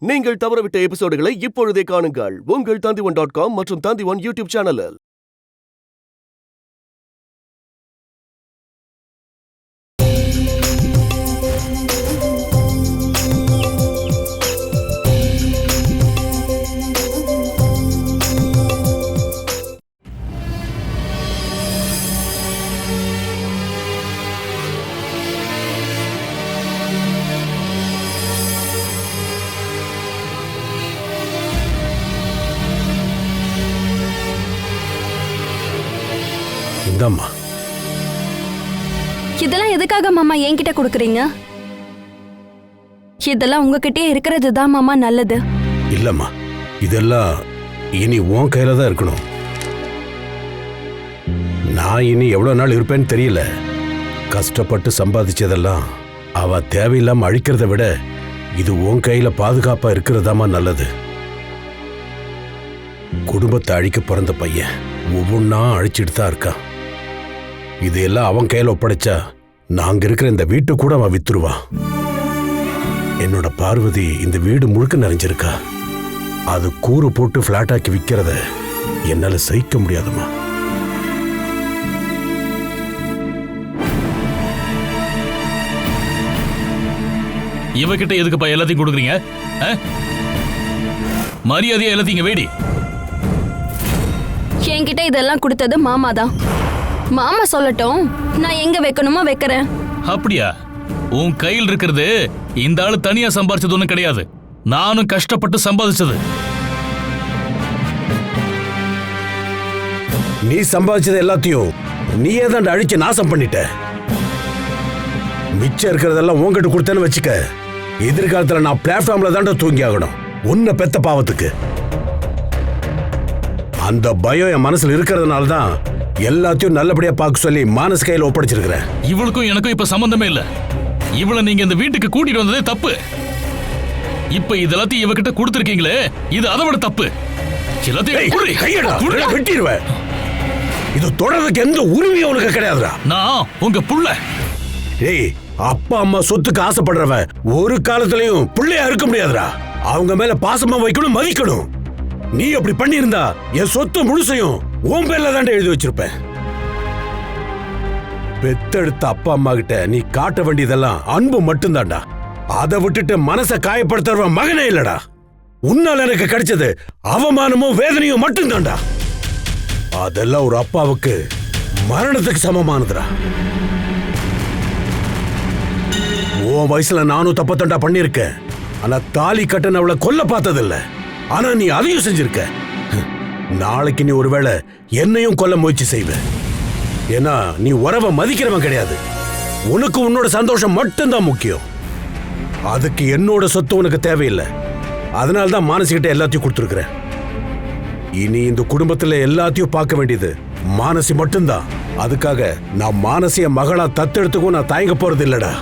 நீங்கள் தவறவிட்ட எபிசோடுகளை இப்பொழுதே காணுங்கள் உங்கள் Tandivan.com மற்றும் Tandivan யூடியூப் சேனலில். இதெல்லாம் எதுக்காக மாமா என்கிட்ட கொடுக்குறீங்க? இதெல்லாம் உங்ககிட்டயே இருக்கிறது தான் மாமா நல்லது. இல்லம்மா, இதெல்லாம் இனி உன் கையில தான் இருக்கணும். நான் இனி எவ்வளவு நாள் இருப்பேன்னு தெரியல. கஷ்டப்பட்டு சம்பாதிச்சதெல்லாம் அவ தேவையில்லாம அழிக்கிறத விட இது உன் கையில பாதுகாப்பா இருக்கிறதாமா நல்லது. குடும்பத்தை அழிக்க பிறந்த பையன் ஒவ்வொன்னா அழிச்சிட்டு தான் இருக்கான். இதையெல்லாம் அவன் கையில ஒப்படைச்சா நாங்க இருக்கிற இந்த வீட்டை கூட அவன் வித்துருவான். என்னோட பார்வதி இந்த வீடு முழுக்க நிறைஞ்சிருக்கா. அது கூறு போட்டு பிளாட் ஆக்கி விக்கிறத என்னால சகிக்க முடியாதுமா. இவகிட்ட எதுக்குப்பா எல்லாத்தையும் கொடுக்குறீங்க? மரியாதையா எல்லாத்தையும் வேடி. என்கிட்ட இதெல்லாம் கொடுத்தது மாமா தான். மாமா சொல்லட்டும், நான் எங்க வைக்கணுமோ வைக்கிறேன். அப்படியா? உன் கையில் இருக்கிறது இந்த ஆளு தனியா சம்பாதிச்சது ஒண்ணும் கிடையாது. நானும் கஷ்டப்பட்டு சம்பாதிச்சது. நீ சம்பாதிச்சது எல்லாத்தையும் நீயே தான் அழிச்சு நாசம் பண்ணிட்ட. மிச்சம் இருக்கிறதெல்லாம் உங்ககிட்ட கொடுத்தேன்னு வச்சுக்க, எதிர்காலத்துல நான் பிளாட்ஃபார்ம்ல தான்டா தூங்கி ஆகணும். உன்னை பெத்த பாவத்துக்கு. அந்த பயம் என் மனசுல இருக்கிறதுனால தான் எல்லாத்தையும் நல்லபடியா பார்க்க சொல்லி மானஸ் கையில ஒப்படைச்சிருக்கிறேன். இவளுக்கும் எனக்கும் இப்ப சம்பந்தமே இல்ல. இவளை நீங்க இந்த வீட்டுக்கு கூட்டிட்டு வந்ததே தப்பு. இப்ப இதெல்லாத்தையும் இவகிட்ட கொடுத்திருக்கீங்களே, இது அதை விட தப்பு. வெட்டிடுவேன். இது தொடர்றதுக்கு எந்த உரிமையும் உனக்கு கிடையாதுடா. நான் உங்க புள்ள. ஏய், அப்பா அம்மா சொத்துக்கு ஆசைப்படுறவ ஒரு காலத்திலையும் பிள்ளையா இருக்க முடியாதுடா. அவங்க மேல பாசமா வைக்கணும், மதிக்கணும். நீ அப்படி பண்ணியிருந்தா என் சொத்து முழுசையும் உன் பேர்ல தான் எழுதி வச்சிருப்பேன். பெத்தெடுத்த அப்பா அம்மா கிட்ட நீ காட்ட வேண்டியதெல்லாம் அன்பு மட்டும்தான்டா. அதை விட்டுட்டு மனசை காயப்படுத்துற மகனே இல்லடா. உன்னால எனக்கு கிடைச்சது அவமானமும் வேதனையும் மட்டும்தான்டா. அதெல்லாம் ஒரு அப்பாவுக்கு மரணத்துக்கு சமமானதுடா. உன் வயசுல நானும் தப்பத்தண்டா பண்ணிருக்கேன். ஆனா தாலி கட்டன அவளை கொல்ல பார்த்ததில்ல. ஆனா நீ அதையும் செஞ்சிருக்க. நாளைக்கு நீ ஒருவேளை என்னையும் கொல்ல முயற்சி செய்வ. ஏன்னா நீ உறவை மதிக்கிறவன் கிடையாது. உனக்கு உன்னோட சந்தோஷம் மட்டும்தான் முக்கியம். அதுக்கு என்னோட சொத்து உனக்கு தேவையில்லை. அதனால்தான் மானசிகிட்ட எல்லாத்தையும் கொடுத்துருக்கிறேன். இனி இந்த குடும்பத்துல எல்லாத்தையும் பார்க்க வேண்டியது மானசி மட்டும்தான். அதுக்காக நான் மானசிய மகளா தத்தெடுத்துக்கும் நான் தயங்க போறது இல்லடா.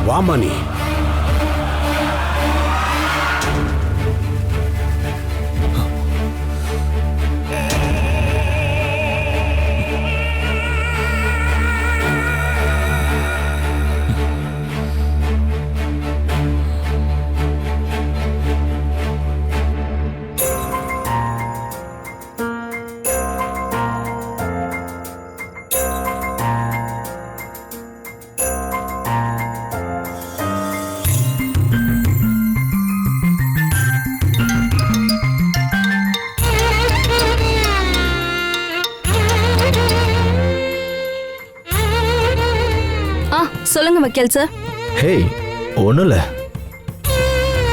வாமா நீ. சொல்லுங்க வக்கீல் சார். ஹே, ஒன்றும் இல்லை.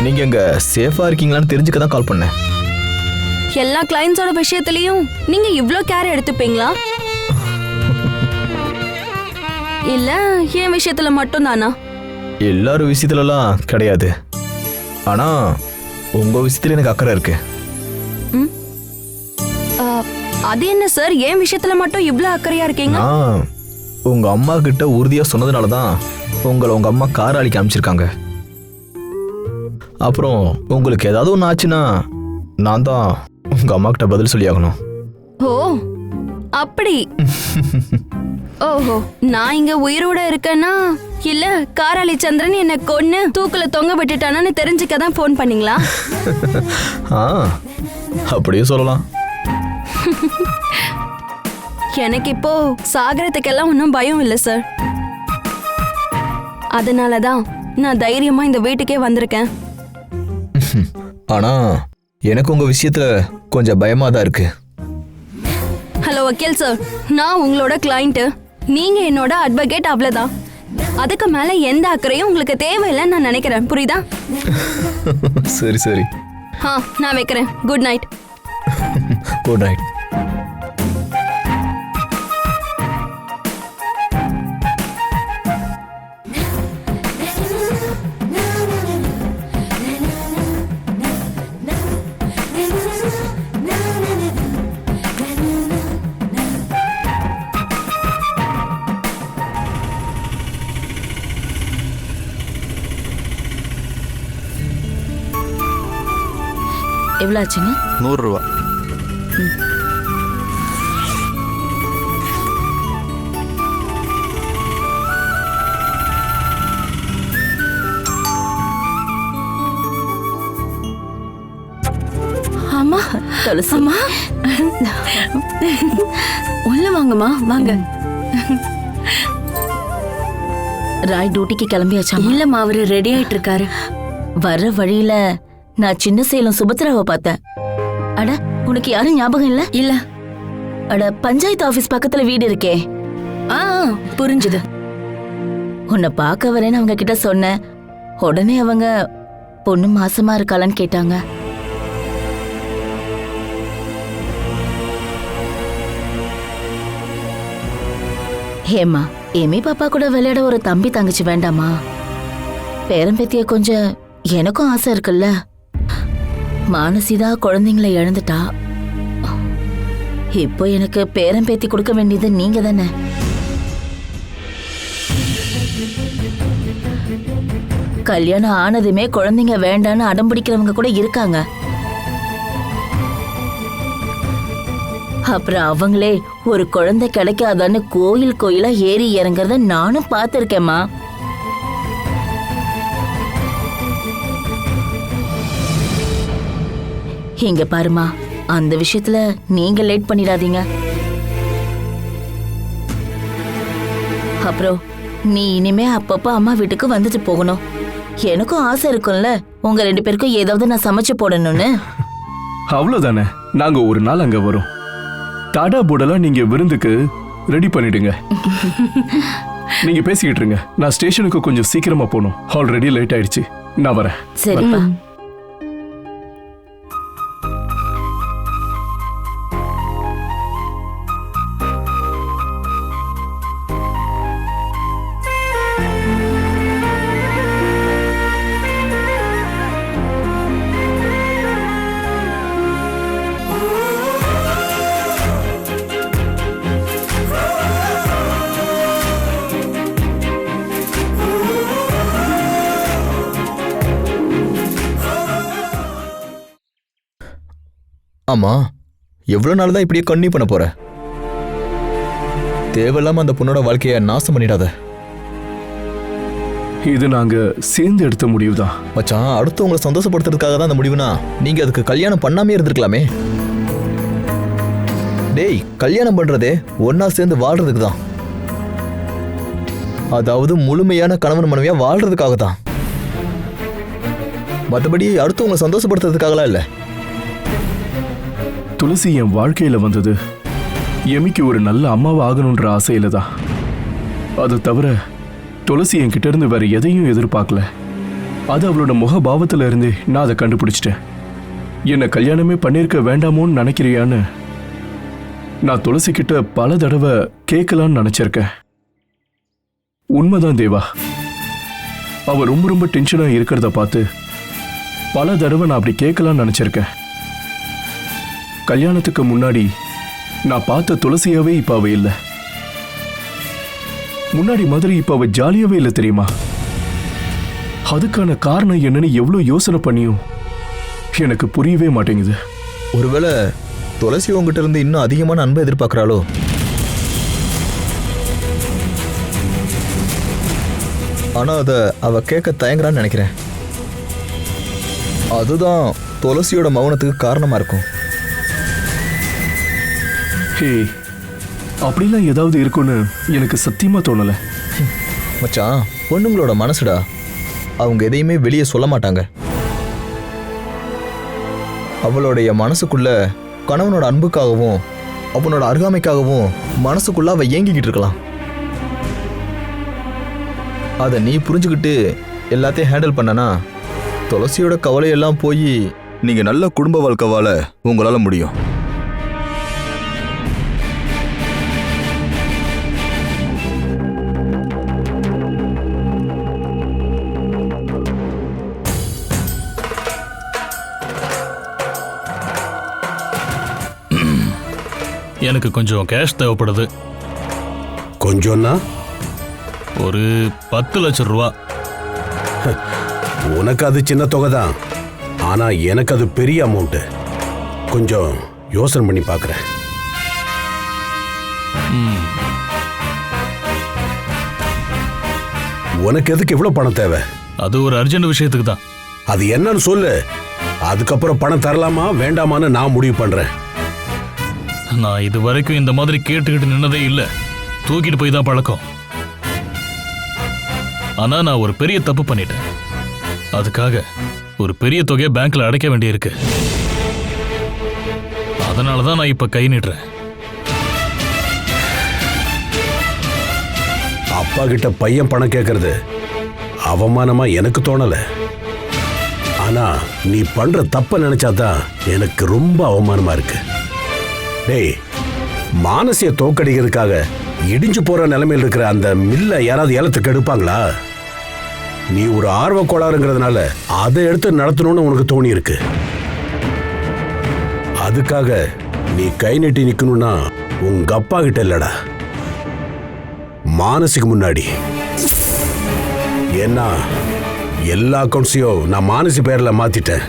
நீங்கள் இங்கே சேஃபாக இருக்கீங்களான்னு தெரிஞ்சுக்க தான் கால் பண்ணேன். எல்லா கிளைண்ட்ஸோட விஷயத்துலையும் நீங்கள் இவ்வளோ கேர் எடுத்துப்பீங்களா? இல்லை என் விஷயத்தில் மட்டும் தானா? எல்லாரும் விஷயத்துலலாம் கிடையாது. ஆனால் உங்கள் விஷயத்துல எனக்கு அக்கறை இருக்கு. அது என்ன சார், என் விஷயத்தில் மட்டும் இவ்வளோ அக்கறையாக இருக்கீங்க? உங்க அம்மா கிட்ட உறுதியா சொன்னதுனால தான் உங்களை உங்க அம்மா கார் அழிக்க அமைச்சிருக்காங்க. அப்புறம் உங்களுக்கு ஏதாவது ஒன்று ஆச்சுன்னா நான் தான் உங்க அம்மா கிட்ட பதில் சொல்லி ஆகணும். ஓ அப்படி. ஓஹோ, நான் இங்க உயிரோட இருக்கேன்னா இல்ல காராளி சந்திரன் என்ன கொன்னு தூக்குல தொங்க விட்டுட்டானு தெரிஞ்சுக்க தான் ஃபோன் பண்ணீங்களா? ஆ அப்படியே சொல்லலாம். எனக்கு இப்போ சாகரத்துக்கெல்லாம் ஒன்றும் பயம் இல்லை சார். அதனால தான் நான் தைரியமா இந்த வீட்டுக்கே வந்திருக்கேன். ஆனா எனக்கு உங்க விஷயத்துல கொஞ்சம் பயமா தான் இருக்கு. ஹலோ வக்கீல் சார், நான் உங்களோட கிளைண்ட், நீங்க என்னோட அட்வொகேட், அவ்வளவுதான். அதுக்கு மேல எந்த அக்கறையும் உங்களுக்கு தேவையில்லைன்னு நான் நினைக்கிறேன். புரியுதா? சரி சரி. நான் வைக்கிறேன். Good night. Good night. எவ்வளோ ஆச்சுங்க? 100 ரூபா. அம்மா, துளசி அம்மா, உள்ள வாங்கம்மா, வாங்க. ராய் டியூட்டிக்கு கிளம்பியாச்சா? இல்லம்மா, அவரு ரெடி ஆயிட்டு இருக்காரு. வர்ற வழியில நான் சின்ன சேலம் சுபத்ராவை பார்த்தேன். அட, உனக்கு யாரும் ஞாபகம் இல்ல? இல்ல. அட, பஞ்சாயத்து ஆபீஸ் பக்கத்துல வீடு இருக்கே. புரிஞ்சுது. உன்னை பார்க்க வரேன்னு அவங்க கிட்ட சொன்னேன். உடனே அவங்க பொண்ணு மாசமா இருக்காளான்னு கேட்டாங்க. ஹேமா, எமி பாப்பா கூட விளையாட ஒரு தம்பி தங்கச்சி வேண்டாமா? பேரம்பேத்திய கொஞ்சம் எனக்கும் ஆசை இருக்குல்ல. மானசிதா குழந்தைங்களை இழந்துட்டா. இப்போ எனக்கு பேரம்பேத்தி கொடுக்க வேண்டியது நீங்க தானே. கல்யாணம் ஆனதுமே குழந்தைங்க வேண்டான்னு அடம்பிடிக்கிறவங்க கூட இருக்காங்க. அப்புறம் அவங்களே ஒரு குழந்தை கிடைக்காதான்னு கோயில் கோயிலா ஏறி இறங்குறத நானும் பார்த்திருக்கேம்மா. இங்க பாருமா, அந்த விஷயத்துல நீங்க லேட் பண்ணிடாதீங்க. அப்புறம் நீ இனிமே அப்பப்ப அம்மா வீட்டுக்கு வந்துட்டு போகணும். எனக்கும் ஆசை இருக்கும்ல, உங்க 2 பேருக்கும் ஏதாவது நான் சமைச்சு போடணும்னு. அவ்வளவுதானே, நாங்க ஒரு நாள் அங்க வரோம். டாடா போர்டெல்லாம் நீங்க விருந்துக்கு ரெடி பண்ணிடுங்க. நீங்க பேசிக்கிட்டு இருங்க, நான் ஸ்டேஷனுக்கு கொஞ்சம் சீக்கிரமா போகணும். ஆல்ரெடி லேட் ஆயிடுச்சு, நான் வரேன். சரிப்பா. ஆமா, எவ்வளவு நாள் தான் இப்படியே கண்ணி பண்ண போற? தேவையில்லாம அந்த பொண்ணோட வாழ்க்கைய நாசம் பண்ணிடாத. இது நாங்க சேர்ந்து எடுத்த முடிவுதான் மச்சான். அடுத்தவங்களை சந்தோஷப்படுத்துறதுக்காக தான் அந்த முடிவுனா நீங்க அதுக்கு கல்யாணம் பண்ணாமே இருந்திருக்கலாமே. டேய், கல்யாணம் பண்றதே ஒன்னா சேர்ந்து வாழ்றதுக்கு தான். அதாவது முழுமையான கணவன் மனைவியா வாழ்றதுக்காக தான். மற்றபடி அடுத்தவங்களை சந்தோஷப்படுத்துறதுக்காகலாம் இல்ல. துளசி என் வாழ்க்கையில வந்தது எமிக்கு ஒரு நல்ல அம்மாவை ஆகணுன்ற ஆசையில தான். அது தவிர துளசி என்கிட்ட இருந்து வேற எதையும் எதிர்பார்க்கல. அது அவளோட முகபாவத்துல இருந்து நான் அதை கண்டுபிடிச்சிட்டேன். என்னை கல்யாணமே பண்ணிருக்க வேண்டாமோன்னு நினைக்கிறியான்னு நான் துளசி கிட்ட பல தடவை கேட்கலான்னு நினைச்சிருக்கேன். உண்மைதான் தேவா, அவ ரொம்ப ரொம்ப டென்ஷனா இருக்கிறத பார்த்து பல தடவை நான் அப்படி கேட்கலான்னு நினைச்சிருக்கேன். கல்யாணத்துக்கு முன்னாடி நான் பார்த்த துளசியாவே இப்ப அவ இல்லை. முன்னாடி மாதிரி இப்ப அவ ஜாலியாவே இல்லை தெரியுமா? அதுக்கான காரணம் என்னன்னு எவ்வளவு யோசனை பண்ணியும் எனக்கு புரியவே மாட்டேங்குது. ஒருவேளை துளசி உங்ககிட்ட இருந்து இன்னும் அதிகமான அன்பை எதிர்பார்க்கறாளோ? ஆனா அத அவ கேட்க தயங்குறான்னு நினைக்கிறேன். அதுதான் துளசியோட மௌனத்துக்கு காரணமா இருக்கும். ஹே, அப்படிலாம் ஏதாவது இருக்குன்னு எனக்கு சத்தியமா தோணல. மச்சான், பொண்ணுங்களோட மனசுடா, அவங்க எதையுமே வெளியே சொல்ல மாட்டாங்க. அவளுடைய மனசுக்குள்ள கணவனோட அன்புக்காகவும் அவனோட அருகாமைக்காகவும் மனசுக்குள்ள அவ ஏங்கிக்கிட்டு இருக்கலாம். அதை நீ புரிஞ்சுக்கிட்டு எல்லாத்தையும் ஹேண்டில் பண்ணனா துளசியோட கவலையெல்லாம் போய் நீங்க நல்ல குடும்ப வாழ்க்கை வாழ உங்களால முடியும். எனக்கு கொஞ்சம் கேஷ் தேவைப்படுது. கொஞ்சம்னா ஒரு 10 லட்சம் ரூபா. உனக்கு அது சின்ன தொகை தான், ஆனா எனக்கு அது பெரிய அமௌண்ட். கொஞ்சம் யோசனை பண்ணி பார்க்குறேன். உனக்கு எதுக்கு இவ்வளோ பணம் தேவை? அது ஒரு அர்ஜென்ட் விஷயத்துக்கு தான். அது என்னன்னு சொல்லு, அதுக்கப்புறம் பணம் தரலாமா வேண்டாமான்னு நான் முடிவு பண்றேன். நான் இது வரைக்கும் இந்த மாதிரி கேட்டுக்கிட்டு நின்னதே இல்லை. தூக்கிட்டு போய் தான் பழக்கம். ஆனா நான் ஒரு பெரிய தப்பு பண்ணிட்டேன். அதுக்காக ஒரு பெரிய தொகையை பேங்க்ல அடைக்க வேண்டியிருக்கு. அதனாலதான் நான் இப்ப கை நீட்டுறேன். அப்பா கிட்ட பையன் பணம் கேட்கறது அவமானமா எனக்கு தோணல. ஆனா நீ பண்ற தப்ப நினைச்சாதான் எனக்கு ரொம்ப அவமானமா இருக்கு. டேய், மானசிய தோக்கடிக்கிறதுக்காக இடிஞ்சு போற நிலைமையில் இருக்கிற அந்த மில்ல யாராவது ஏலத்துக்கு எடுப்பாங்களா? நீ ஒரு ஆர்வ கோளாறுங்கிறதுனால அதை எடுத்து நடத்தணும்னு உனக்கு தோணி இருக்கு. அதுக்காக நீ கை நீட்டி நிக்கணும்னா உங்க அப்பா கிட்ட இல்லடா, மானசிக்கு முன்னாடி. ஏன்னா எல்லா அக்கௌண்ட்ஸையும் நான் மானசி பேர்ல மாத்திட்டேன்.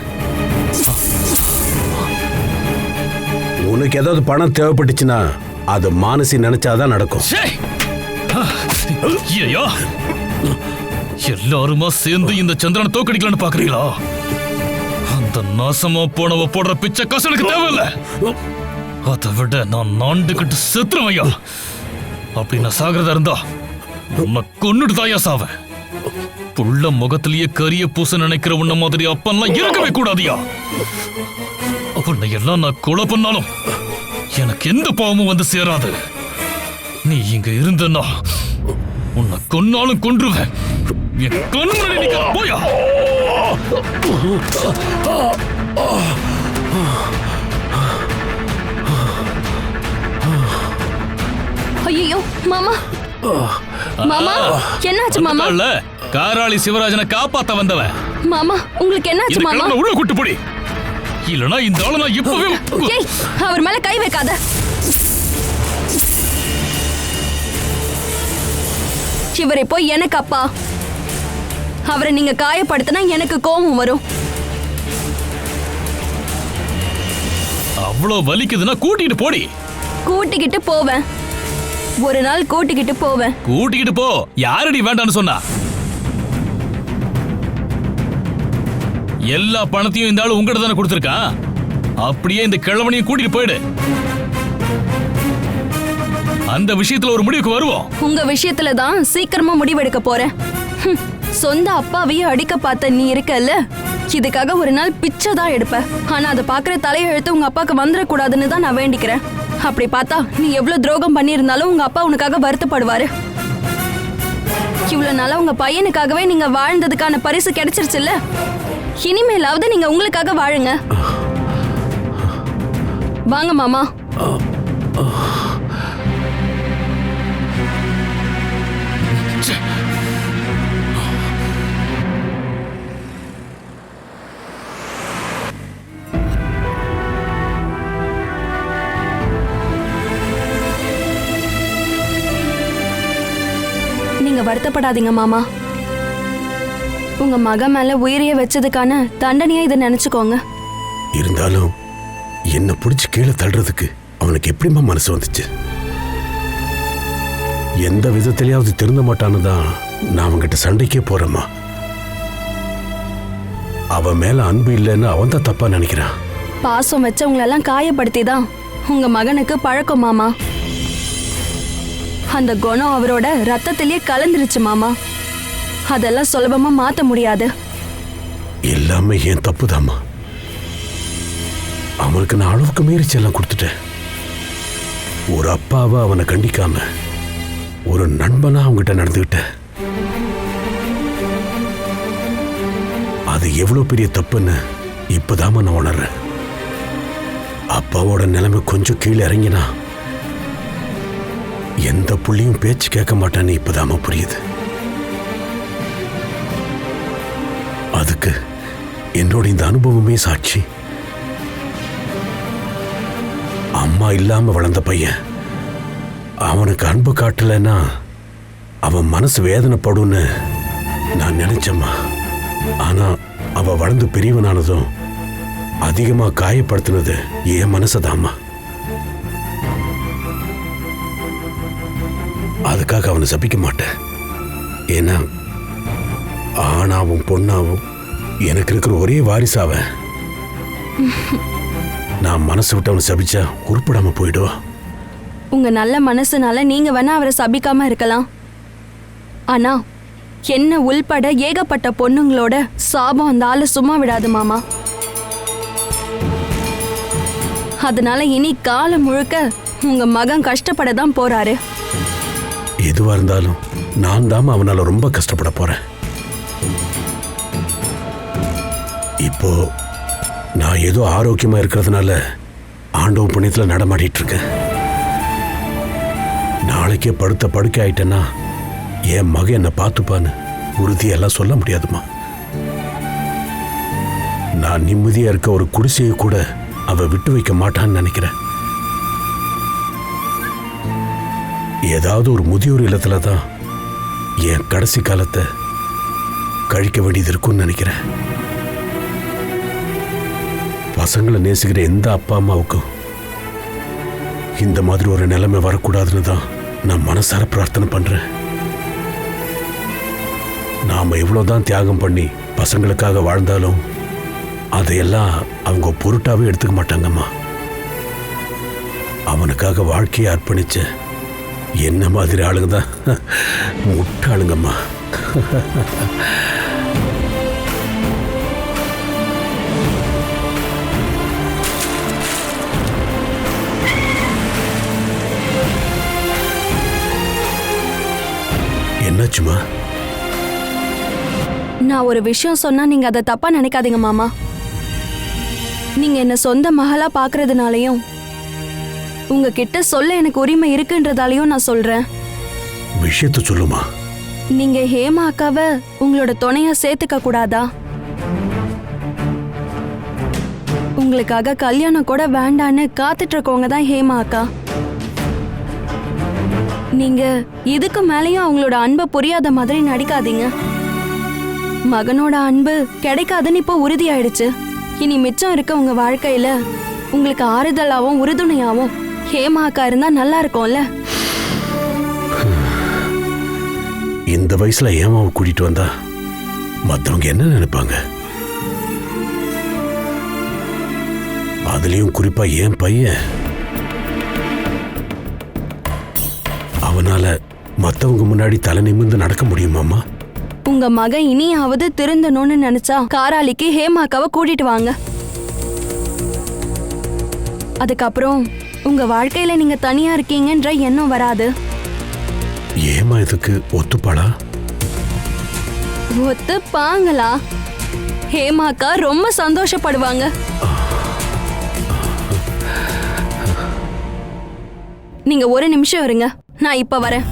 உனக்கு ஏதாவது பணம் தேவைப்பட்டுச்சுன்னா அது மானசி நினைச்சாதான் நடக்கும். ஐயோ, எல்லாருமா சேர்ந்து இந்த சந்திரனை தோக்கடிக்கலான்னு பாக்குறீங்களா? அந்த நாசமா போனவ போடுற பிச்சை காசு எனக்கு தேவையில்ல. அதை விட நான் நாண்டுகிட்டு செத்துருவேன் ஐயா. அப்படி நான் சாகிறதா இருந்தா உன்னை கொன்னுட்டு தாயா சாவேன். புள்ள முகத்திலேயே கரிய பூச நினைக்கிற உன்ன மாதிரி அப்பெல்லாம் இருக்கவே கூடாதியா. உன்னை எல்லாம் நான் கொலை பண்ணாலும் எனக்கு எந்த பாவமும் வந்து சேராது. நீ இங்க இருந்தனா உன்னை கொன்னாலும் கொன்றுவேன். என் கண்ணு முன்னாடி நிக்க போயா. ஐயோ மாமா, மாமா என்னாச்சு மாமா? காராளி சிவராஜனை காப்பாத்த வந்தவன். மாமா உங்களுக்கு என்னாச்சு மாமா? உள்ள கூட்டு போடி, இல்லனா இந்த ஆளு நான் இப்பவே. ஏய், அவர் மேல கை வைக்காத. இவரை போய் எனக்கு அப்பா. அவரை நீங்க காயப்படுத்தினா எனக்கு கோபம் வரும். அவ்வளவு வலிக்குதுன்னா கூட்டிட்டு போடி. கூட்டிக்கிட்டு போவேன், ஒரு நாள் கூட்டிக்கிட்டு போவேன். கூட்டிக்கிட்டு போ. யாரடி வேண்டான்னு சொன்னா? எல்லா பணத்தையும் இந்த ஆளு உங்ககிட்ட தானே கொடுத்துருக்கான். அப்படியே இந்த கிழவனையும் கூட்டிட்டு போயிடு. அந்த விஷயத்துல ஒரு முடிவுக்கு வருவோம். உங்க விஷயத்துல தான் சீக்கிரமா முடிவெடுக்க போறேன். சொந்த அப்பாவையும் அடிக்க பார்த்த நீ இருக்கல்ல, இதுக்காக ஒரு நாள் பிச்சை தான் எடுப்ப. ஆனா அதை பாக்குற தலையெழுத்து உங்க அப்பாக்கு வந்துடக்கூடாதுன்னு தான் நான் வேண்டிக்கிறேன். அப்படி பார்த்தா நீ எவ்வளவு துரோகம் பண்ணியிருந்தாலும் உங்க அப்பா உனக்காக வருத்தப்படுவாரு. இவ்வளவு நாளா உங்க பையனுக்காகவே நீங்க வாழ்ந்ததுக்கான பரிசு கிடைச்சிருச்சுல்ல, இனிமேலாவது நீங்க உங்களுக்காக வாழுங்க. வாங்க மாமா. நீங்க வருத்தப்படாதீங்க மாமா. உங்க மக மேல உயிரைய வச்சதுக்கான தண்டனையா இதை நினைச்சுக்கோங்க. இருந்தாலும் என்ன பிடிச்சி கீழே தள்ளுறதுக்கு அவனுக்கு எப்படிமா மனசு வந்துச்சு? எந்த விதத்திலேயாவது திருந்த மாட்டான்னு தான் நான் அவன்கிட்ட சண்டைக்கே போறேம்மா. அவன் மேல அன்பு இல்லைன்னு அவன் தான் தப்பா நினைக்கிறான். பாசம் வச்சவங்களெல்லாம் காயப்படுத்தி தான் உங்க மகனுக்கு பழக்கம் மாமா. அந்த குணம் அவரோட ரத்தத்திலேயே கலந்துருச்சு மாமா. அதெல்லாம் சுலபமா மாத்த முடியாது. எல்லாமே என் தப்புதாம்மா. அவனுக்கு நான் அளவுக்கு மீறி செல்லம் கொடுத்துட்டேன். ஒரு அப்பாவை அவனை கண்டிக்காம ஒரு நண்பனா அவங்ககிட்ட நடந்துகிட்டேன். அது எவ்வளவு பெரிய தப்புன்னு இப்பதாம நான் உணர்றேன். அப்பாவோட நிலைமை கொஞ்சம் கீழே இறங்கினா எந்த புள்ளியும் பேச்சு கேட்க மாட்டான்னு இப்பதாம புரியுது. அதுக்கு என்னோட இந்த அனுபவமே சாட்சி. அம்மா இல்லாம வளர்ந்த பையன் அவனுக்கு அன்பு காட்டலைன்னா அவன் மனசு வேதனைப்படும்னு நான் நினைச்சம்மா. ஆனா அவ வளர்ந்து பெரியவனானதும் அதிகமா காயப்படுத்தினது என் மனசதாம்மா. அதுக்காக அவனை சபிக்க மாட்டேன். ஏன்னா ஆணாவும் பொண்ணாவும் எனக்கு இருக்கிற ஒரே வாரிசாவன். நான் மனசு விட்டு அவனை சபிச்சா உருப்படாம போயிடுவா. உங்க நல்ல மனசுனால நீங்க வேணா அவரை சபிக்காம இருக்கலாம். ஆனா என்ன உள்பட ஏகப்பட்ட பொண்ணுங்களோட சாபம் அந்த ஆளை சும்மா விடாது மாமா. அதனால இனி காலம் முழுக்க உங்க மகன் கஷ்டப்பட தான் போறாரு. எதுவா இருந்தாலும் நான் தான் அவனால ரொம்ப கஷ்டப்பட போறேன். இப்போ நான் ஏதோ ஆரோக்கியமா இருக்கிறதுனால ஆண்டவ புண்ணியத்துல நடமாடிட்டு இருக்கேன். நாளைக்கே படுத்த படுக்கை ஆயிட்டேன்னா என் மகன் என்னை பார்த்துப்பான்னு உறுதியெல்லாம் சொல்ல முடியாதுமா. நான் நிம்மதியா இருக்க ஒரு குடிசையை கூட அவ விட்டு வைக்க மாட்டான்னு நினைக்கிறேன். ஏதாவது ஒரு முதியோர் இல்லத்துல தான் என் கடைசி காலத்தை கழிக்க வேண்டியது இருக்கும்னு நினைக்கிறேன். பசங்களை நேசிக்கிற எந்த அப்பா அம்மாவுக்கும் இந்த மாதிரி ஒரு நிலைமை வரக்கூடாதுன்னு தான் நான் மனசார பிரார்த்தனை பண்றேன். நாம எவ்வளவுதான் தியாகம் பண்ணி பசங்களுக்காக வாழ்ந்தாலும் அதையெல்லாம் அவங்க பொருட்டாவே எடுத்துக்க மாட்டாங்கம்மா. அவனுக்காக வாழ்க்கையை அர்ப்பணிச்ச என்ன மாதிரி ஆளுங்க தான் முட்டாளுங்கம்மா. என்னாச்சுமா? நான் ஒரு விஷயம் சொன்னா நீங்க அதை தப்பா நினைக்காதீங்க மாமா. நீங்க என்ன சொந்த மகளா பாக்குறதுனாலயும் உங்ககிட்ட சொல்ல எனக்கு உரிமை இருக்குன்றதாலையும் நான் சொல்றேன். விஷயத்த சொல்லுமா. நீங்க ஹேமா அக்காவை உங்களோட துணையா சேர்த்துக்க கூடாதா? உங்களுக்காக கல்யாணம் கூட வேண்டான்னு காத்துட்டு இருக்கவங்க தான் ஹேமா அக்கா. நீங்க இதுக்கு மேலேயும் அவங்களோட அன்பை புரியாத மாதிரி நடிக்காதீங்க. மகனோட அன்பு கிடைக்காதுன்னு இப்போ உறுதியாயிடுச்சு. இனி மிச்சம் இருக்க உங்க வாழ்க்கையில உங்களுக்கு ஆறுதலாவும் உறுதுணையாவும் ஹேமா அக்கா இருந்தா நல்லா இருக்கும்ல. இந்த வயசுல ஏமாவை கூட்டிட்டு வந்தா மத்தவங்க என்ன நினைப்பாங்க? அதுலயும் குறிப்பா என் பையன். அவனால மத்தவங்க முன்னாடி தலை நிமிர்ந்து நடக்க முடியுமாமா? உங்க மகன் இனியாவது திருந்தணும்னு நினைச்சா காராளிக்கு ஹேமாக்காவை கூட்டிட்டு வாங்க. அதுக்கப்புறம் உங்க வாழ்க்கையில நீங்க தனியா இருக்கீங்கன்ற எண்ணம் வராது. ஏமா இதுக்கு ஒத்துப்பாளா? ஒத்துப்பாங்களா? ஹேமாக்கா ரொம்ப சந்தோஷப்படுவாங்க. நீங்க ஒரு நிமிஷம் இருங்க, நான் இப்ப வரேன்.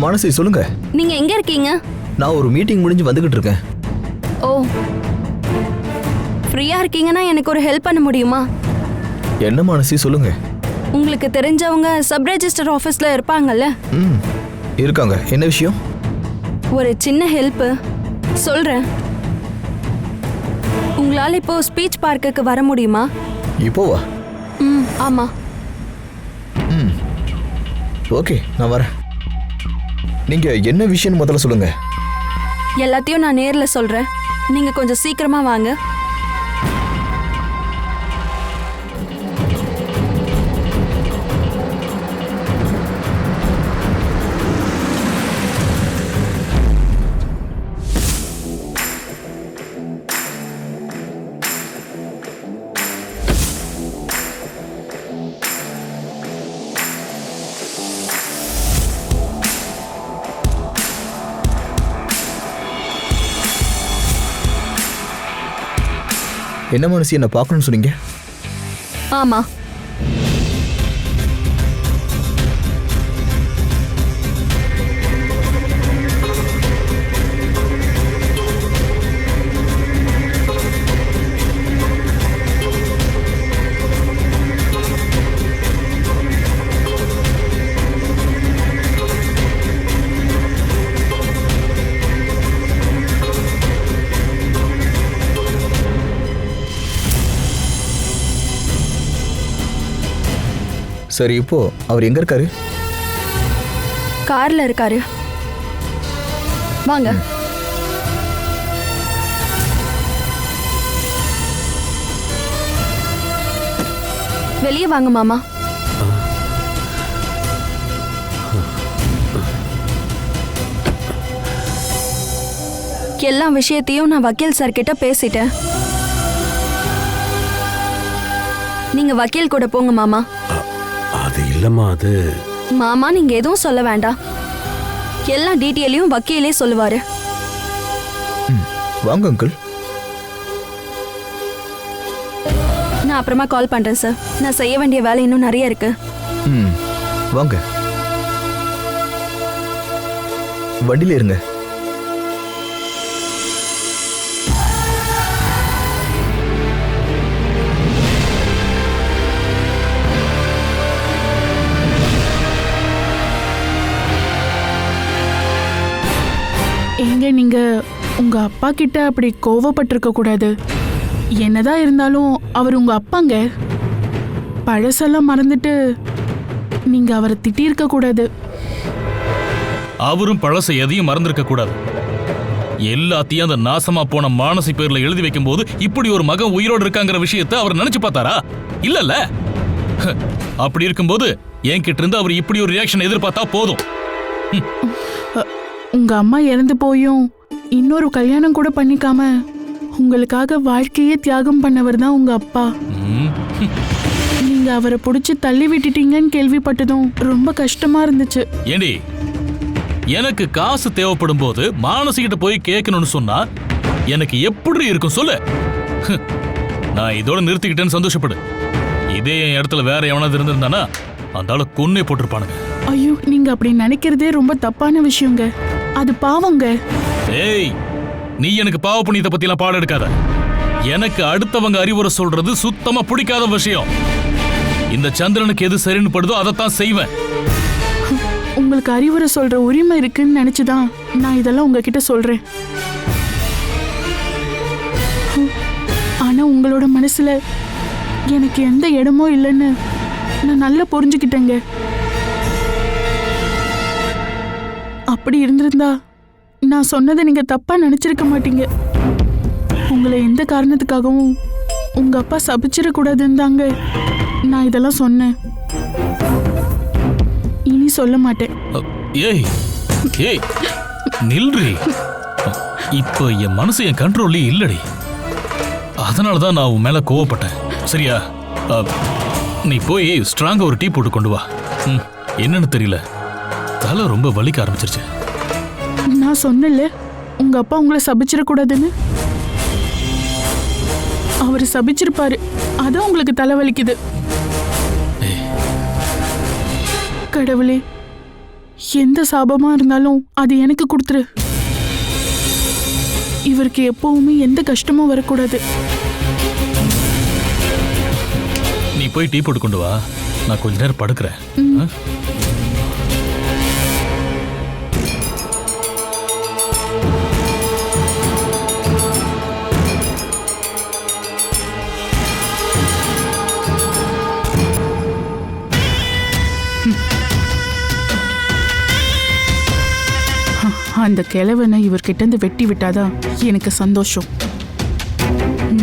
மானசி சொல்லுங்க. நீங்க எங்க இருக்கீங்க? நான் ஒரு மீட்டிங் முடிஞ்சு வந்துகிட்டு இருக்கேன். ஓ, ஃப்ரீயா இருக்கீங்கன்னா எனக்கு ஒரு ஹெல்ப் பண்ண முடியுமா? என்ன மானசி சொல்லுங்க. உங்களுக்கு தெரிஞ்சவங்க சப் ரெஜிஸ்டர் ஆஃபீஸ்ல இருப்பாங்கல்ல? இருக்காங்க. என்ன விஷயம்? ஒரு சின்ன ஹெல்ப் சொல்றேன். உங்களால இப்போ ஸ்பீச் பார்க்குக்கு வர முடியுமா? இப்போவா? ஆமா. ஓகே, நான் வரேன். நீங்க என்ன விஷயம் முதல்ல சொல்லுங்க. எல்லாத்தையும் நான் நேர்ல சொல்றேன். நீங்க கொஞ்சம் சீக்கிரமா வாங்க. என்ன மானசி, என்ன பார்க்கணும்னு சொன்னீங்க? ஆமா. சரி, இப்போ அவர் எங்க இருக்காரு? கார்ல இருக்காரு. வாங்க. வெளியே வாங்க மாமா. எல்லா விஷயத்தையும் நான் வக்கீல் சார் கிட்ட பேசிட்டேன். நீங்க வக்கீல் கூட போங்க மாமா. அது இல்லம்மா, அது மாமா நீங்க எதுவும் சொல்ல வேண்டாம். எல்லா டீட்டெயிலையும் வக்கீலே சொல்லுவாரு. வாங்க அங்கிள். நான் அப்புறமா கால் பண்றேன் சார். நான் செய்ய வேண்டிய வேலை இன்னும் நிறைய இருக்கு. வாங்க, வண்டியில இருங்க. எங்க நீங்க உங்க அப்பா கிட்ட அப்படி கோவப்பட்டிருக்க கூடாது. என்னதான் இருந்தாலும் அவர் உங்க அப்பாங்க. பழசெல்லாம் மறந்துட்டு நீங்க அவரை திட்டியிருக்க கூடாது. அவரும் பழச எதையும் மறந்திருக்க கூடாது. எல்லாத்தையும் அந்த நாசமா போன மானசி பேர்ல எழுதி வைக்கும் போது இப்படி ஒரு மகன் உயிரோடு இருக்காங்கிற விஷயத்தை அவர் நினைச்சு பார்த்தாரா? இல்லல்ல. அப்படி இருக்கும்போது என்கிட்ட இருந்து அவர் இப்படி ஒரு ரியாக்ஷன் எதிர்பார்த்தா போதும். உங்க அம்மா இறந்து போயும் இன்னொரு கல்யாணம் கூட பண்ணிக்காம உங்களுக்காக வாழ்க்கையே தியாகம் பண்ணவர் தான் உங்க அப்பா. நீங்க அவரை பிடிச்சி தள்ளி விட்டுட்டீங்கன்னு கேள்விப்பட்டதும் ரொம்ப கஷ்டமா இருந்துச்சு. ஏண்டி, எனக்கு காசு தேவைப்படும் போது மானசிகிட்ட போய் கேட்கணும்னு சொன்னா எனக்கு எப்படி இருக்கும் சொல்லு. நான் இதோட நிறுத்திக்கிட்டேன்னு சந்தோஷப்படு. இதே என் இடத்துல வேற எவனாவது இருந்திருந்தானா அந்த ஆளு கொன்னே போட்டிருப்பானுங்க. ஐயோ, நீங்க அப்படி நினைக்கிறதே ரொம்ப தப்பான விஷயங்க. அது பாவங்க. ஏய், நீ எனக்கு பாவ புண்ணியத்தை பத்திலாம் பாடம் எடுக்காத. எனக்கு அடுத்தவங்க அறிவுரை சொல்றது சுத்தமா பிடிக்காத விஷயம். இந்த சந்திரனுக்கு எது சரின்னு படுதோ அதைத்தான் செய்வேன். உங்களுக்கு அறிவுரை சொல்ற உரிமை இருக்குன்னு நினைச்சுதான் நான் இதெல்லாம் உங்ககிட்ட சொல்றேன். ஆனா உங்களோட மனசுல எனக்கு எந்த இடமும் இல்லைன்னு நான் நல்லா புரிஞ்சுக்கிட்டேங்க. அப்படி இருந்திருந்தா நான் சொன்னதை நீங்க தப்பா நினைச்சிருக்க மாட்டீங்க. உங்களை எந்த காரணத்துக்காகவும் உங்க அப்பா சபிச்சிடக்கூடாதுன்னு தாங்க நான் இதெல்லாம் சொன்னேன். இனி சொல்ல மாட்டேன். ஏய் ஏய் நில்றி. இப்போ என் மனசு என் கண்ட்ரோல்லே இல்லடி. அதனாலதான் நான் உன் மேல கோவப்பட்டேன். சரியா? நீ போய் ஸ்ட்ராங்கா ஒரு டீ போட்டு கொண்டு வா. என்னன்னு தெரியல, தலை ரொம்ப வலிக்க ஆரம்பிச்சிருச்சு. நான் சொன்னல உங்க அப்பா உங்களை சபிச்சிடக்கூடாதுன்னு. அவரு சபிச்சிருப்பாரு, அதான் உங்களுக்கு தலை வலிக்குது. கடவுளே, எந்த சாபமா இருந்தாலும் அது எனக்கு கொடுத்துரு. இவருக்கு எப்பவுமே எந்த கஷ்டமும் வரக்கூடாது. நீ போய் டீ போட்டு கொண்டு வா, நான் கொஞ்ச நேரம் படுக்கிறேன். ஆ? அந்த கிழவனை இவர்கிட்ட இருந்து வெட்டி விட்டாதான் எனக்கு சந்தோஷம்.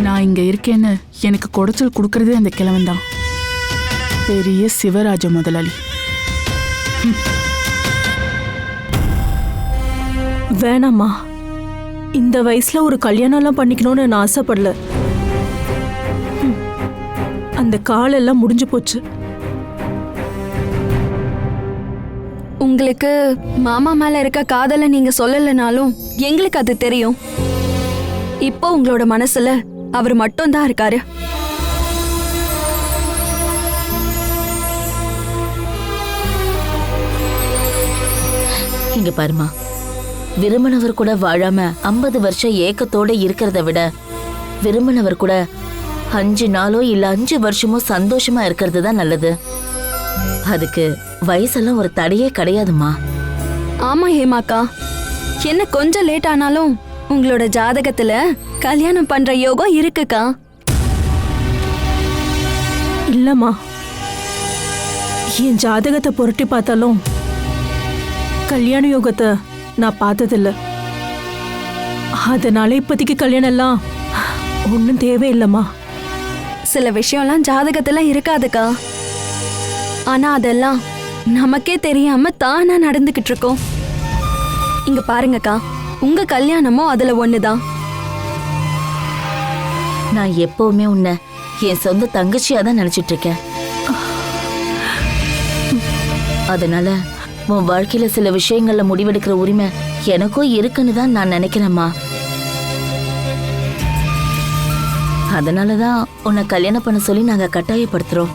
நான் இங்க இருக்கேன்னு எனக்கு குடைச்சல் கொடுக்கறதே அந்த கிழவன் தான். பெரிய சிவராஜ முதலாளி. வேணாம்மா, இந்த வயசுல ஒரு கல்யாணம்லாம் பண்ணிக்கணும்னு நான் ஆசைப்படல. அந்த காலெல்லாம் முடிஞ்சு போச்சு. உங்களுக்கு மாமா மேல இருக்க காதலை நீங்க சொல்லலைனாலும் எங்களுக்கு அது தெரியும். இப்போ உங்களோட மனசுல அவர் மட்டும் தான் இருக்காரு. இங்க பாருமா, விரும்பினவர் கூட வாழாம 50 வருஷம் ஏக்கத்தோட இருக்கிறத விட விரும்பினவர் கூட 5 நாளோ இல்ல 5 வருஷமோ சந்தோஷமா இருக்கிறது தான் நல்லது. அதுக்கு வயசெல்லாம் ஒரு தடையே கிடையாதுமா. ஆமா ஹேமாக்கா, என்ன கொஞ்சம் லேட் ஆனாலும் உங்களோட ஜாதகத்துல கல்யாணம் பண்ற யோகம் இருக்குக்கா. இல்லம்மா, என் ஜாதகத்தை புரட்டி பார்த்தாலும் கல்யாண யோகத்தை நான் பார்த்ததில்ல. அதனால இப்போதைக்கு கல்யாணம் எல்லாம் ஒன்றும் தேவையில்லைம்மா. சில விஷயம்லாம் ஜாதகத்துல இருக்காதுக்கா. ஆனா அதெல்லாம் நமக்கே தெரியாம தானா நடந்துகிட்டு இருக்கோம். இங்க பாருங்கக்கா, உங்க கல்யாணமும் அதுல ஒண்ணுதான். நான் எப்பவுமே உன்னை என் சொந்த தங்கச்சியா தான் நினைச்சிட்டு இருக்கேன். அதனால உன் வாழ்க்கையில சில விஷயங்கள்ல முடிவெடுக்கிற உரிமை எனக்கும் இருக்குன்னு தான் நான் நினைக்கிறேம்மா. அதனாலதான் உன்னை கல்யாணம் பண்ண சொல்லி நாங்க கட்டாயப்படுத்துறோம்.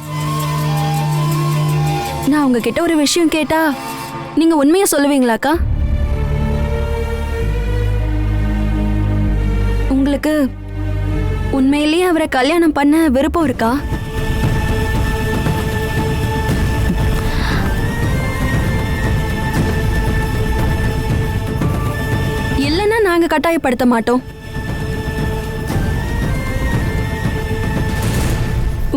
நான் உங்ககிட்ட ஒரு விஷயம் கேட்டா நீங்க உண்மையா சொல்லுவீங்களாக்கா? உங்களுக்கு உண்மையிலேயே அவரை கல்யாணம் பண்ண விருப்பம் இருக்கா? இல்லைன்னா நாங்க கட்டாயப்படுத்த மாட்டோம்.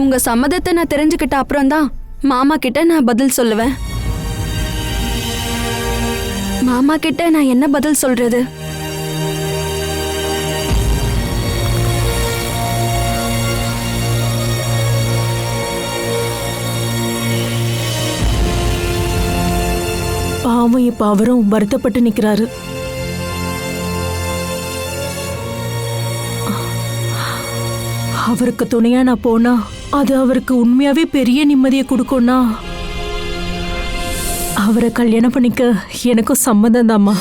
உங்க சம்மதத்தை நான் தெரிஞ்சுக்கிட்ட அப்புறம் தான் மாமா கிட்ட நான் பதில் சொல்லுவேன். மாமா கிட்ட நான் என்ன பதில் சொல்றது? பாவம், இப்ப அவரும் வருத்தப்பட்டு நிக்கிறாரு. அவருக்கு துணையா நான் போனா அது அவருக்கு உண்மையாவே பெரிய நிம்மதியை கொடுக்கும்னா அவரை கல்யாணம் பண்ணிக்க எனக்கும் சம்மதம் தாம்மா.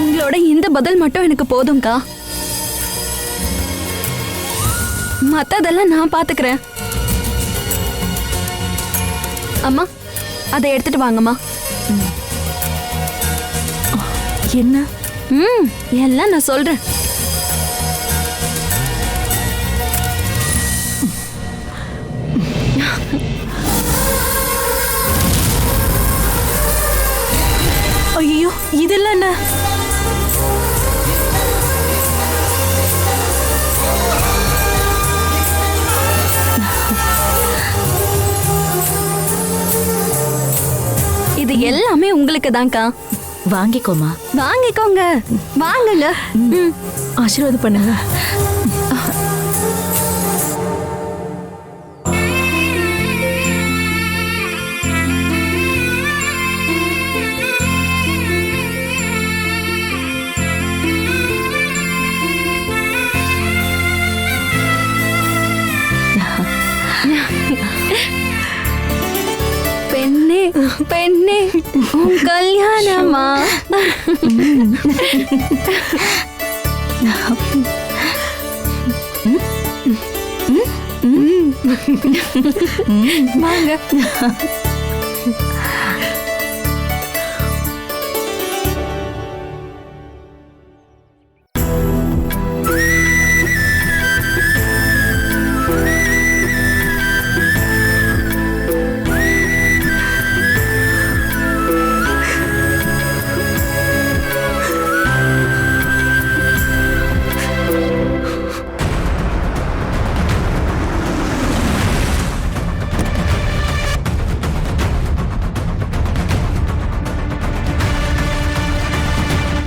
உங்களோட இந்த பதில் மட்டும் எனக்கு போதும்க்கா. மத்ததெல்லாம் நான் பாத்துக்கிறேன். அம்மா, அதை எடுத்துட்டு வாங்கம்மா. என்ன? எல்லாம் நான் சொல்றேன். ஐயோ, இதெல்லாம் என்ன? இது எல்லாமே உங்களுக்கு தான்க்கா. வாங்கிக்கோமா. வாங்கிக்கோங்க, வாங்குங்க. ஆசீர்வாதம் பண்ணுங்க. பெண்ணே, பெண்ணே உன் கல்யாணமா? வாங்க.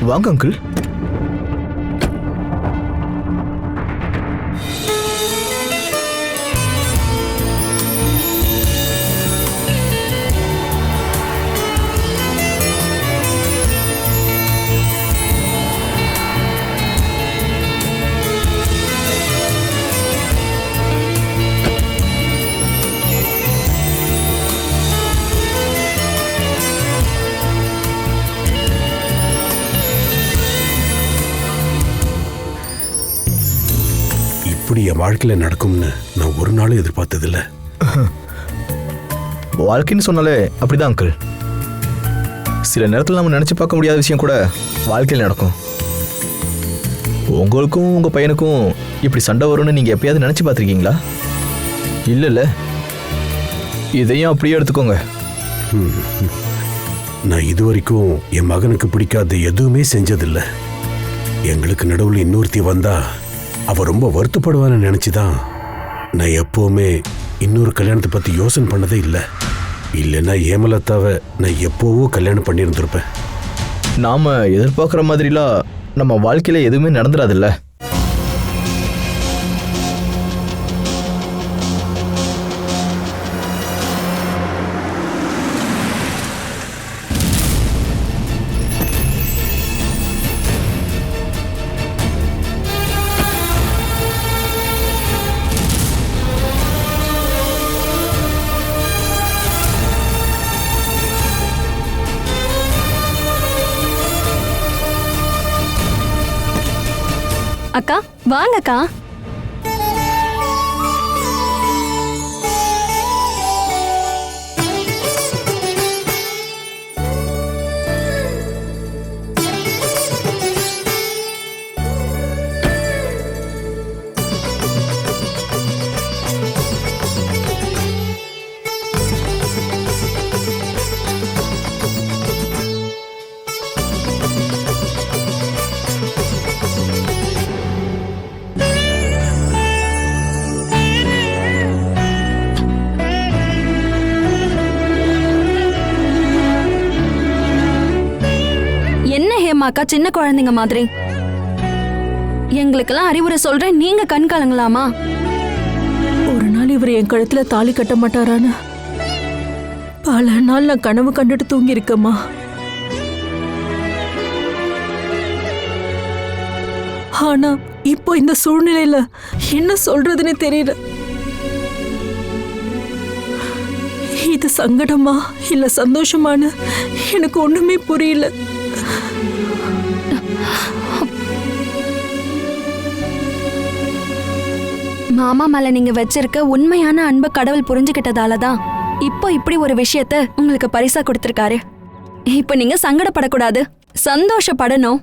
வாங்க அங்கிள். இப்படி என் வாழ்க்கையில நடக்கும்னு நான் ஒரு நாளும் எதிர்பார்த்ததில்ல. வாழ்க்கைன்னு சொன்னாலே அப்படிதான் அங்கிள். சில நேரத்தில் நம்ம நினைச்சு பார்க்க முடியாத விஷயம் கூட வாழ்க்கையில் நடக்கும். உங்களுக்கும் உங்க பையனுக்கும் இப்படி சண்டை வரும்னு நீங்க எப்பயாவது நினைச்சு பார்த்துருக்கீங்களா? இல்லைல்ல. இதையும் அப்படியே எடுத்துக்கோங்க. நான் இதுவரைக்கும் என் மகனுக்கு பிடிக்காத எதுவுமே செஞ்சதில்லை. எங்களுக்கு நடுவில் இன்னொருத்தி வந்தா அவ ரொம்ப வருத்தப்படுவான்னு நினைச்சுதான் நான் எப்பவுமே இன்னொரு கல்யாணத்தை பத்தி யோசனை பண்ணதே இல்லை. இல்லைன்னா ஏமலத்தாவை நான் எப்போவோ கல்யாணம் பண்ணியிருந்திருப்பேன். நாம எதிர்பார்க்குற மாதிரிலாம் நம்ம வாழ்க்கையில எதுவுமே நடந்துடாதுல்ல. அக்கா வாங்கக்கா. அக்கா சின்ன குழந்தைங்க மாதிரி. எங்களுக்கெல்லாம் அறிவுரை சொல்றேன், நீங்க கண் கலங்கலாமா? ஒரு நாள் இவர் என் கழுத்துல தாலி கட்ட மாட்டாரான்னு பல நாள் நான் கனவு கண்டுட்டு தூங்கி இருக்கேம்மா. ஆனா இப்போ இந்த சூழ்நிலையில என்ன சொல்றதுன்னு தெரியல. இது சங்கடமா இல்ல சந்தோஷமானு எனக்கு ஒண்ணுமே புரியல. மாமா மேல நீங்க வச்சிருக்க உண்மையான அன்பு கடவுள் புரிஞ்சுக்கிட்டதாலதான் இப்போ இப்படி ஒரு விஷயத்த உங்களுக்கு பரிசா கொடுத்திருக்காரு. இப்ப நீங்க சங்கடப்படக்கூடாது, சந்தோஷப்படணும்.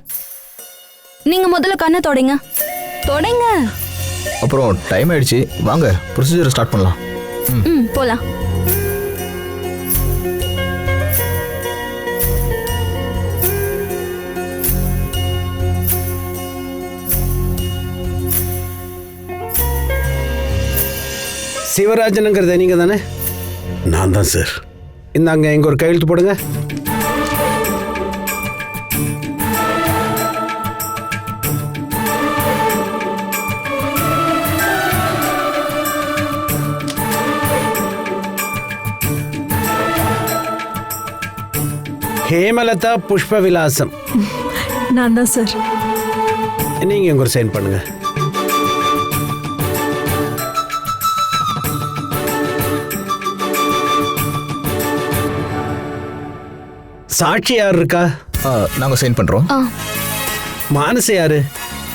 நீங்க முதல்ல கண்ணை தொடங்க. அப்புறம் டைம் ஆயிடுச்சு, வாங்க ப்ரொசீஜரை ஸ்டார்ட் பண்ணலாம். போலாம். சிவராஜனுங்கிறத நீங்க தானே? நான் தான் சார். இந்தாங்க, எங்க ஒரு கையெழுத்து போடுங்க. ஹேமலதா புஷ்ப விலாசம். நான் தான் சார். நீங்க எங்க ஒரு சைன் பண்ணுங்க. சாட்சி யார் இருக்கா? நாங்க சைன் பண்றோம். ஆ மானச யாரு?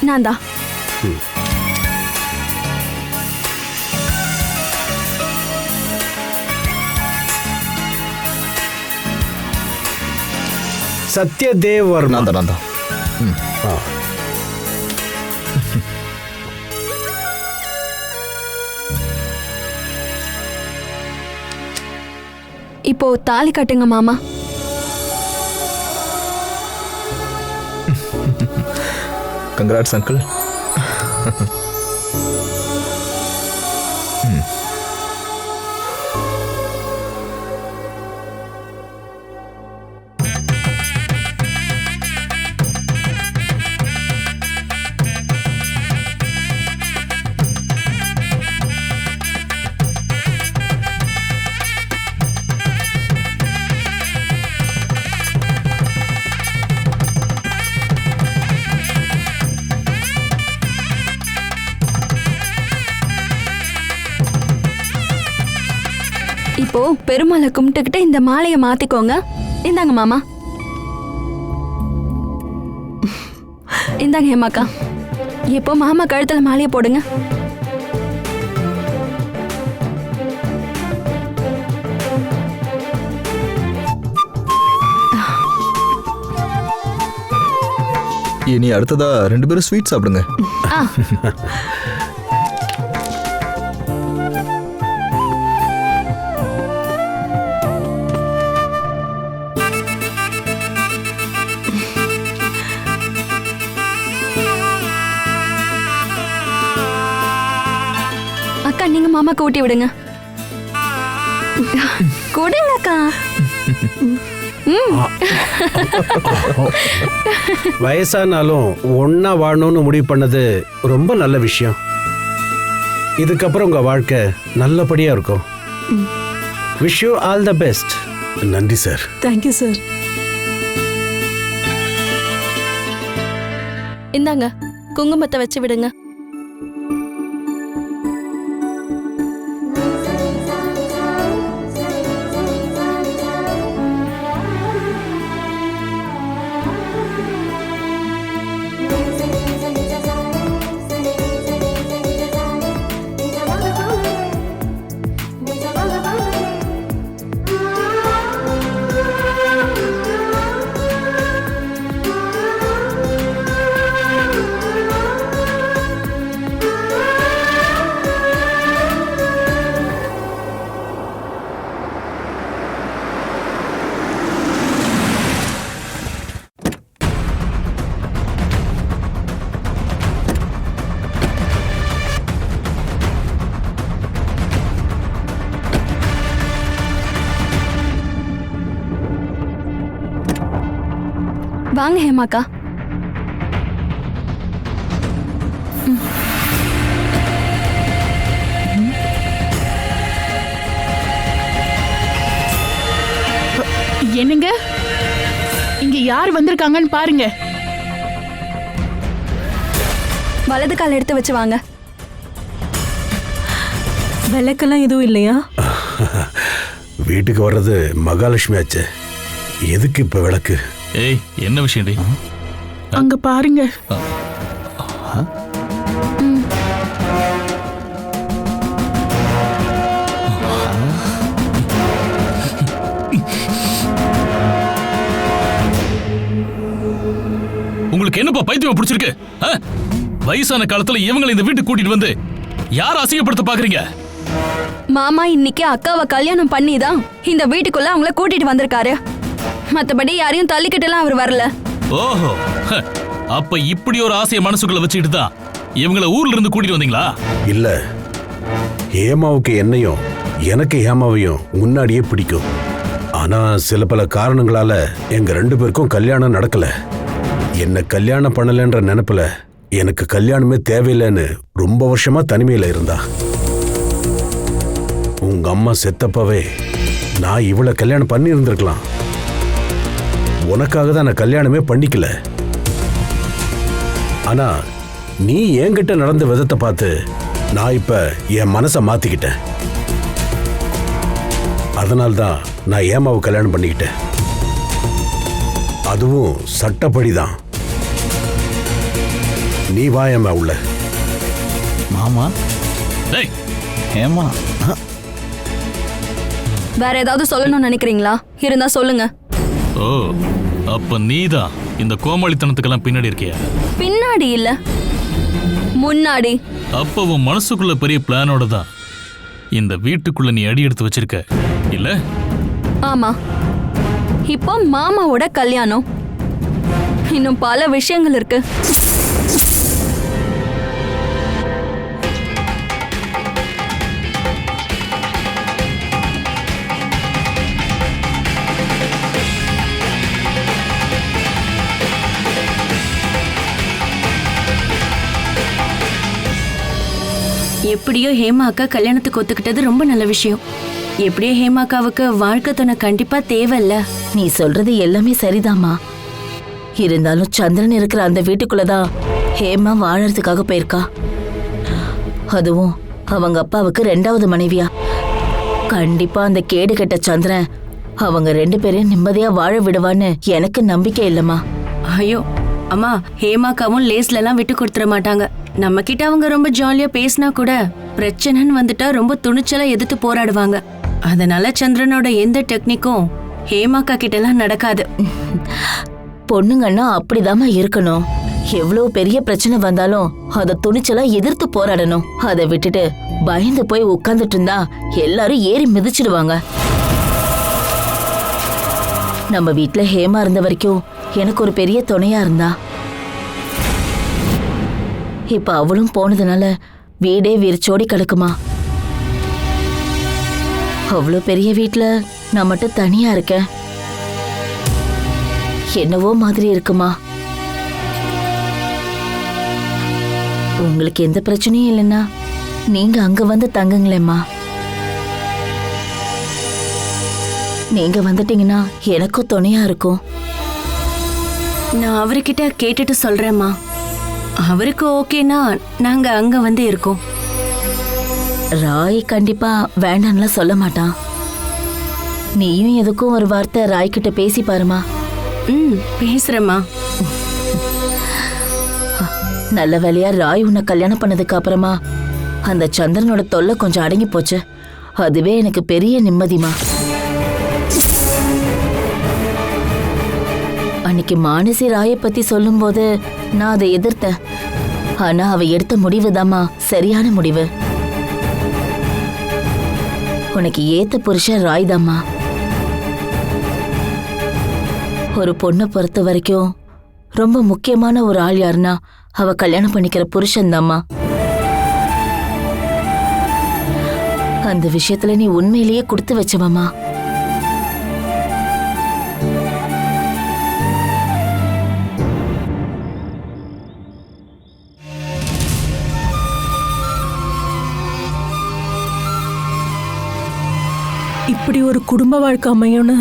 நான் தான். சத்யதேவ் வர்மா. நான் தான். ஆ. இப்போ தாலி கட்டுங்க மாமா. Congrats uncle. இப்போ பெருமாளை கும்பிட்டுக்கிட்டு இந்த மாலையை மாத்திக்கோங்க. இந்தாங்க மாமா. இந்தாங்க ஹேமாக்கா. இப்போ மாமா கழுத்துல மாலையை போடுங்க. இனி அடுத்ததா 2 பேரும் ஸ்வீட் சாப்பிடுங்க. அக்கா நீங்க மாமாக்கு ஊட்டி விடுங்க. கொடுங்க அக்கா. வயசானாலும் ஒன்னா வாழணும்னு முடிவு பண்ணது ரொம்ப நல்ல விஷயம். இதுக்கப்புறம் உங்க வாழ்க்கை நல்லபடியா இருக்கும். Wish you all the best. நன்றி சார். Thank you sir. இந்தாங்க குங்குமத்தை வச்சு விடுங்க. வாங்க ஹேமாக்கா. என்னங்க இங்க யார் வந்திருக்காங்கன்னு பாருங்க. வலது கால் எடுத்து வச்சு வாங்க. விளக்கெல்லாம் எதுவும் இல்லையா? வீட்டுக்கு வர்றது மகாலட்சுமி ஆச்சு. எதுக்கு இப்ப விளக்கு? ஏய் என்ன விஷயம்? அங்க பாருங்க. உங்களுக்கு என்னப்பா பைத்தியம் பிடிச்சிருக்கு? வயசான காலத்துல இவங்களை இந்த வீட்டுக்கு கூட்டிட்டு வந்து யார் அசிங்கப்படுத்த பாக்குறீங்க? மாமா இன்னைக்கு அக்காவை கல்யாணம் பண்ணிதான் இந்த வீட்டுக்குள்ள அவங்கள கூட்டிட்டு வந்திருக்காரு. மத்தபடி யாரையும் தள்ளிக்கிட்டலாம் அவர் வரல. ஓஹோ, அப்ப இப்படி ஒரு ஆசையை மனசுக்குள்ள வச்சுக்கிட்டு தான் இவங்கள ஊர்ல இருந்து கூட்டிட்டு வந்தீங்களா? இல்ல, ஹேமாவுக்கு என்னையும் எனக்கு ஹேமாவையும் முன்னாடியே பிடிக்கும். ஆனா சில பல காரணங்களால எங்க 2 பேருக்கும் கல்யாணம் நடக்கல. என்ன கல்யாணம் பண்ணலன்ற நினைப்புல எனக்கு கல்யாணமே தேவையில்லைன்னு ரொம்ப வருஷமா தனிமையில இருந்தா. உங்க அம்மா செத்தப்பவே நான் இவளை கல்யாணம் பண்ணி இருந்திருக்கலாம். உனக்காக தான் நான் கல்யாணமே பண்ணிக்கல. ஆனா நீ என்கிட்ட நடந்த விதத்தை பார்த்து நான் இப்ப என் மனசை மாத்திக்கிட்டேன். அதனால்தான் நான் ஹேமாவை கல்யாணம் பண்ணிக்கிட்டேன். அதுவும் சட்டப்படிதான். நீ வாயம்மா உள்ள. மாமா டேய் ஏமா வேற ஏதாவது சொல்லணும்னு நினைக்கிறீங்களா? இருந்தா சொல்லுங்க. ஓ, அப்ப நீதான் இந்த கோமாளித்தனத்துக்கெல்லாம் பின்னாடி இருக்கியா? பின்னாடி இல்ல, முன்னாடி. அப்ப உன் மனசுக்குள்ள பெரிய பிளானோட தான் இந்த வீட்டுக்குள்ள நீ அடி எடுத்து வச்சிருக்க இல்ல? ஆமா, இப்போ மாமாவோட கல்யாணம், இன்னும் பல விஷயங்கள் இருக்கு. எப்படியோ ஹேமா அக்கா கல்யாணத்துக்கு ஒத்துக்கிட்டது ரொம்ப நல்ல விஷயம். எப்படியோ ஹேமா அக்காவுக்கு வாழ்க்கை துணை கண்டிப்பா தேவையில்ல. நீ சொல்றது எல்லாமே சரிதாம்மா. இருந்தாலும் சந்திரன் இருக்கிற அந்த வீட்டுக்குள்ளதான் ஹேமா வாழறதுக்காக போயிருக்கா. அதுவும் அவங்க அப்பாவுக்கு 2வது மனைவியா. கண்டிப்பா அந்த கேடு கெட்ட சந்திரன் அவங்க 2 பேரையும் நிம்மதியா வாழ விடுவான்னு எனக்கு நம்பிக்கை இல்லம்மா. ஐயோ அம்மா, ஹேமாக்காவும் லேஸ்ல எல்லாம் விட்டு கொடுத்துட மாட்டாங்க. நம்ம கிட்ட அவங்க ரொம்ப ஜாலியா பேசினா கூட பிரச்சனைன்னு வந்துட்டா ரொம்ப துணிச்சலா எதிர்த்து போராடுவாங்க. அதனால சந்திரனோட எந்த டெக்னிக்கும் ஹேமாக்கா கிட்ட எல்லாம் நடக்காது. பொண்ணுங்கன்னா அப்படிதாம்மா இருக்கணும். எவ்வளவு பெரிய பிரச்சனை வந்தாலும் அத துணிச்சலா எதிர்த்து போராடணும். அதை விட்டுட்டு பயந்து போய் உட்கார்ந்துட்டு இருந்தா எல்லாரும் ஏறி மிதிச்சிடுவாங்க. நம்ம வீட்டுல ஹேமா இருந்த வரைக்கும் எனக்கு ஒரு பெரிய துணையா இருந்தா. இப்ப அவளும் போனதுனால வீடே விரிச்சோடி கிடக்குமா. அவ்வளோ பெரிய வீட்டுல நான் மட்டும் தனியா இருக்கேன். என்னவோ மாதிரி இருக்குமா. உங்களுக்கு எந்த பிரச்சனையும் இல்லைன்னா நீங்க அங்க வந்து தங்குங்களேம்மா. நீங்க வந்துட்டீங்கன்னா எனக்கும் துணையா இருக்கும். நான் அவர்கிட்ட கேட்டுட்டு சொல்றேம்மா. அவருக்கு ஓகேனா நாங்க அங்க வந்து இருக்கோம். ராய் கண்டிப்பா வேண்டாம்லாம் சொல்ல மாட்டான். நீயும் எதுக்கும் ஒரு வார்த்தை ராய் கிட்ட பேசி பாருமா. பேசுறேம்மா. நல்ல வேலையா ராய் உன்னை கல்யாணம் பண்ணதுக்கு அப்புறமா அந்த சந்திரனோட தொல்லை கொஞ்சம் அடங்கி போச்சு. அதுவே எனக்கு பெரிய நிம்மதிமா. அன்னைக்கு மானசி ராயை பத்தி சொல்லும் போது நான் அதை எதிர்த்தேன். ஆனா அவ எடுத்த முடிவுதாம்மா சரியான முடிவு. உனக்கு ஏத்த புருஷன் ராய் தாம்மா. ஒரு பொண்ணை பொறுத்த வரைக்கும் ரொம்ப முக்கியமான ஒரு ஆள் யாருன்னா அவ கல்யாணம் பண்ணிக்கிற புருஷன் தாம்மா. அந்த விஷயத்துல நீ உண்மையிலேயே கொடுத்து வச்சவம்மா. இப்படி ஒரு குடும்ப வாழ்க்கை அமையும்னு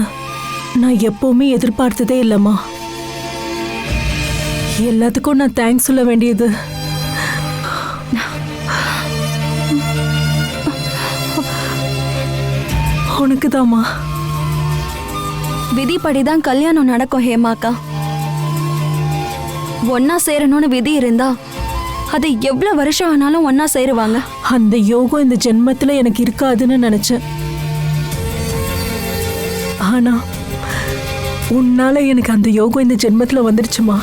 நான் எப்பவுமே எதிர்பார்த்ததே இல்லைம்மா. எல்லாத்துக்கும் நான் தேங்க்ஸ் சொல்ல வேண்டியது உனக்குதாம்மா. விதிப்படிதான் கல்யாணம் நடக்கும் ஹேமாக்கா. ஒன்னா சேரணும்னு விதி இருந்தா அது எவ்வளவு வருஷம் ஆனாலும் ஒன்னா சேருவாங்க. அந்த யோகம் இந்த ஜென்மத்துல எனக்கு இருக்காதுன்னு நினைச்சேன். ஆனா உன்னால எனக்கு அந்த யோகம் இந்த ஜென்மத்துல வந்துடுச்சுமா.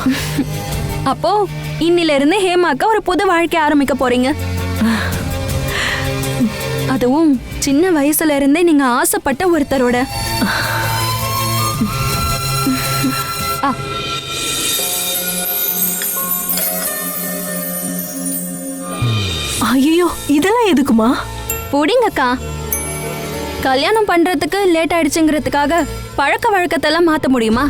அப்போ இன்னில இருந்து ஹேமாக்கா ஒரு புது வாழ்க்கை ஆரம்பிக்க போறீங்க. அதுவும் சின்ன வயசுல இருந்தே நீங்க ஆசைப்பட்ட ஒருத்தரோட. ஐயோ இதெல்லாம் எதுக்குமா? புடிங்கக்கா. கல்யாணம் பண்றதுக்கு லேட் ஆயிடுச்சுங்கிறதுக்காக பழக்க வழக்கத்தெல்லாம் மாத்த முடியுமா?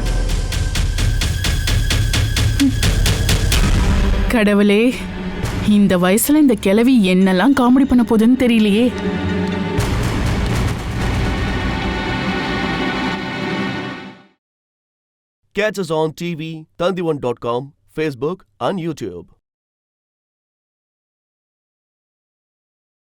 கடவுளே, இந்த வயசுல இந்த கிழவி என்னெல்லாம் காமெடி பண்ண போகுதுன்னு தெரியலையே. Catch us on TV, Tandivan.com, Facebook and YouTube.